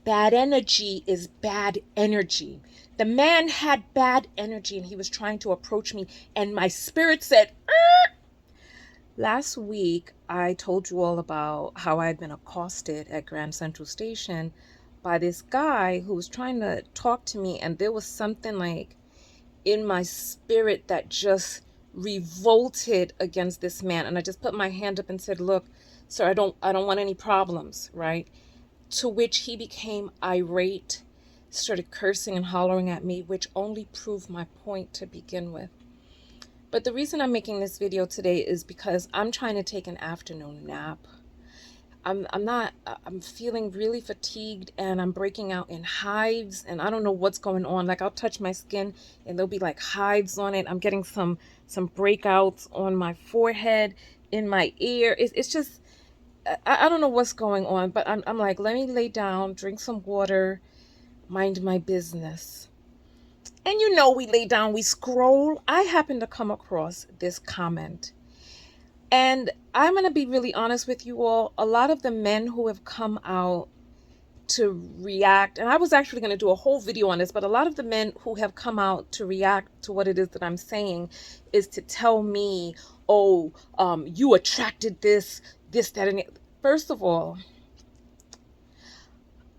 Bad energy is bad energy. The man had bad energy and he was trying to approach me, and my spirit said, Last week, I told you all about how I had been accosted at Grand Central Station by this guy who was trying to talk to me, and there was something like in my spirit that just revolted against this man. And I just put my hand up and said, "Look, sir, I don't want any problems," right? To which he became irate, started cursing and hollering at me, which only proved my point to begin with. But the reason I'm making this video today is because I'm trying to take an afternoon nap. I'm feeling really fatigued, and I'm breaking out in hives, and I don't know what's going on. Like, I'll touch my skin and there'll be like hives on it. I'm getting some breakouts on my forehead, in my ear. It's just, I don't know what's going on, but I'm like, let me lay down, drink some water, mind my business. And we lay down, we scroll. I happen to come across this comment. And I'm going to be really honest with you all. A lot of the men who have come out to react, and I was actually going to do a whole video on this, but a lot of the men who have come out to react to what it is that I'm saying is to tell me, oh, you attracted this, that, and it. First of all,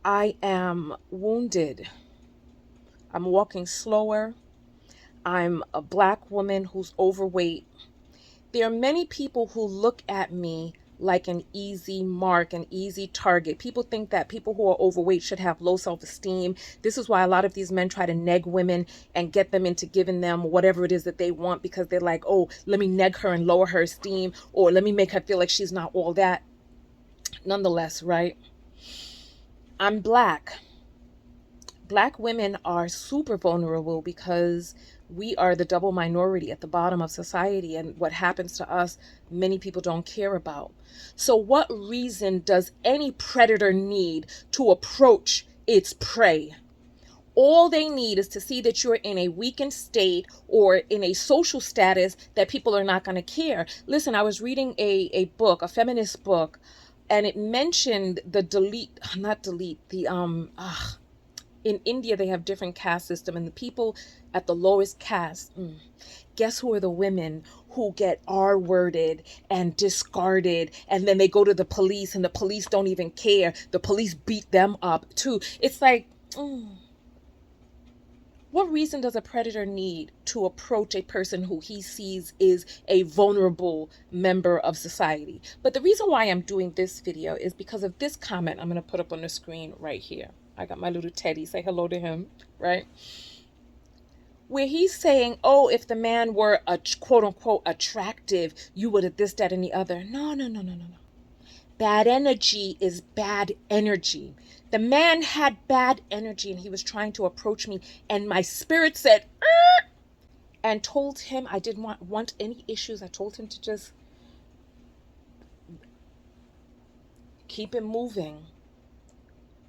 I am wounded. I'm walking slower. I'm a black woman who's overweight. There are many people who look at me like an easy mark, an easy target. People think that people who are overweight should have low self-esteem. This is why a lot of these men try to neg women and get them into giving them whatever it is that they want, because they're like, oh, let me neg her and lower her esteem, or let me make her feel like she's not all that. Nonetheless, right? I'm black. Black women are super vulnerable because we are the double minority at the bottom of society, and what happens to us, many people don't care about. So what reason does any predator need to approach its prey? All they need is to see that you're in a weakened state or in a social status that people are not going to care. Listen, I was reading a book, a feminist book, and it mentioned the in India, they have different caste system, and the people at the lowest caste, guess who are the women who get R-worded and discarded, and then they go to the police, and the police don't even care. The police beat them up too. It's like, what reason does a predator need to approach a person who he sees is a vulnerable member of society? But the reason why I'm doing this video is because of this comment I'm going to put up on the screen right here. I got my little Teddy. Say hello to him, right? Where he's saying, oh, if the man were a quote unquote attractive, you would have this, that, and the other. No. Bad energy is bad energy. The man had bad energy and he was trying to approach me, and my spirit said, and told him I didn't want any issues. I told him to just keep it moving.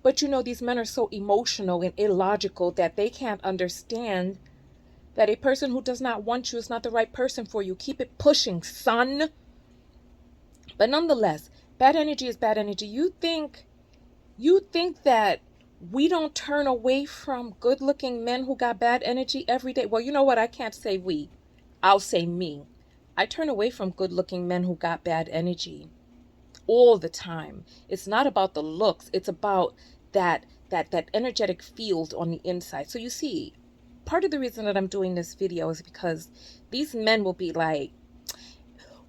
But these men are so emotional and illogical that they can't understand that a person who does not want you is not the right person for you. Keep it pushing, son. But nonetheless, bad energy is bad energy. You think that we don't turn away from good-looking men who got bad energy every day? Well, you know what? I can't say we. I'll say me. I turn away from good-looking men who got bad energy all the time. It's not about the looks. It's about that energetic field on the inside. So you see, part of the reason that I'm doing this video is because these men will be like,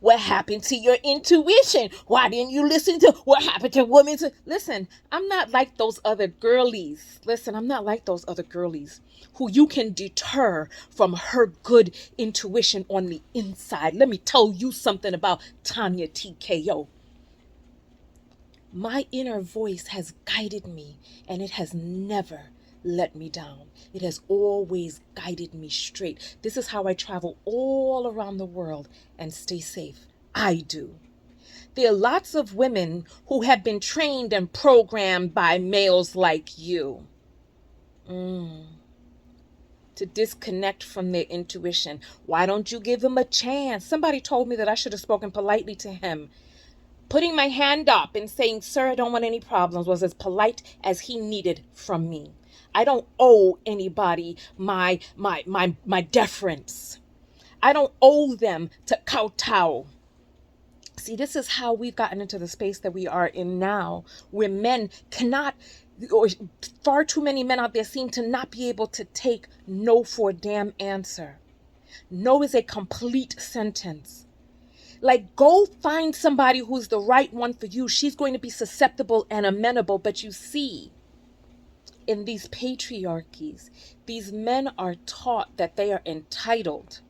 what happened to your intuition? Why didn't you listen to what happened to women? Listen, I'm not like those other girlies. I'm not like those other girlies who you can deter from her good intuition on the inside. Let me tell you something about Tanya TKO. My inner voice has guided me, and it has never let me down. It has always guided me straight. This is how I travel all around the world and stay safe. I do. There are lots of women who have been trained and programmed by males like you to disconnect from their intuition. Why don't you give him a chance? Somebody told me that I should have spoken politely to him. Putting my hand up and saying, "Sir, I don't want any problems," was as polite as he needed from me. I don't owe anybody my deference. I don't owe them to kowtow. See, this is how we've gotten into the space that we are in now, where men cannot, or far too many men out there seem to not be able to take no for a damn answer. No is a complete sentence. Like, go find somebody who's the right one for you. She's going to be susceptible and amenable. But you see, in these patriarchies, these men are taught that they are entitled.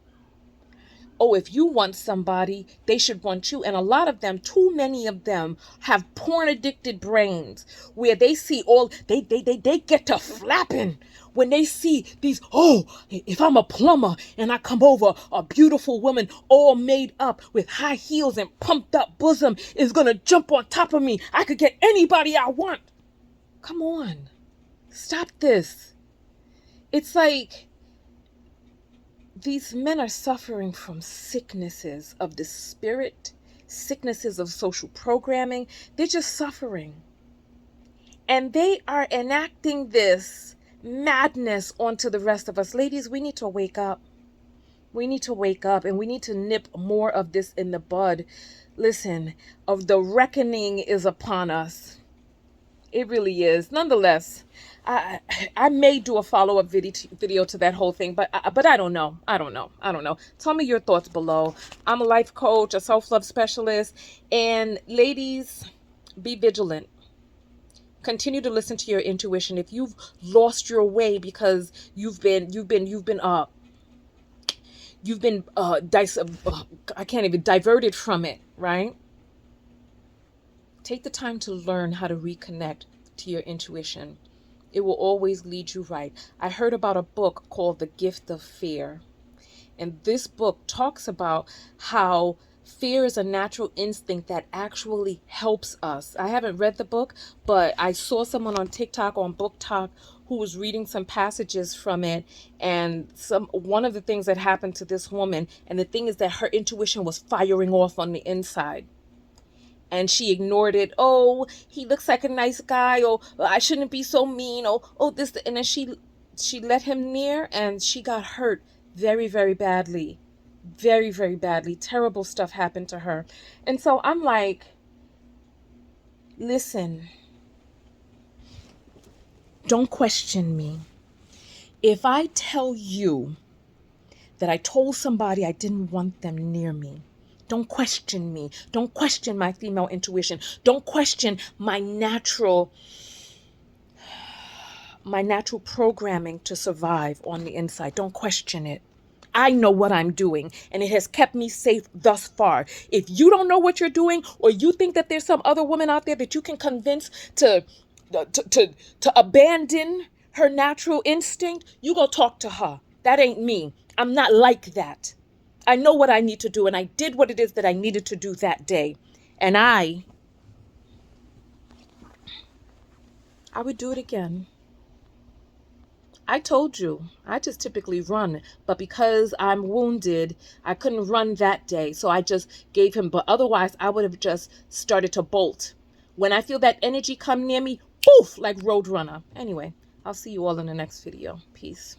Oh, if you want somebody, they should want you. And a lot of them, too many of them, have porn addicted brains where they see all, they get to flapping when they see these, oh, if I'm a plumber and I come over, a beautiful woman all made up with high heels and pumped up bosom is going to jump on top of me. I could get anybody I want. Come on. Stop this. It's like, these men are suffering from sicknesses of the spirit, sicknesses of social programming. They're just suffering. And they are enacting this madness onto the rest of us. Ladies, we need to wake up. We need to wake up, and we need to nip more of this in the bud. Listen, of the reckoning is upon us. It really is. Nonetheless, I may do a follow-up video to that whole thing, but I don't know. I don't know. Tell me your thoughts below. I'm a life coach, a self-love specialist, and ladies, be vigilant. Continue to listen to your intuition. If you've lost your way because you've been diverted from it, right? Take the time to learn how to reconnect to your intuition. It will always lead you right. I heard about a book called The Gift of Fear. And this book talks about how fear is a natural instinct that actually helps us. I haven't read the book, but I saw someone on TikTok, on Book Talk, who was reading some passages from it. And one of the things that happened to this woman, and the thing is that her intuition was firing off on the inside. And she ignored it. Oh, he looks like a nice guy. Oh, I shouldn't be so mean. Oh, this. And then she let him near, and she got hurt very, very badly. Very, very badly. Terrible stuff happened to her. And so I'm like, listen, don't question me. If I tell you that I told somebody I didn't want them near me, don't question me. Don't question my female intuition. Don't question my natural programming to survive on the inside. Don't question it. I know what I'm doing, and it has kept me safe thus far. If you don't know what you're doing, or you think that there's some other woman out there that you can convince to abandon her natural instinct, you go talk to her. That ain't me. I'm not like that. I know what I need to do, and I did what it is that I needed to do that day. And I would do it again. I told you, I just typically run, but because I'm wounded, I couldn't run that day. So I just gave him, but otherwise I would have just started to bolt. When I feel that energy come near me, poof, like Roadrunner. Anyway, I'll see you all in the next video. Peace.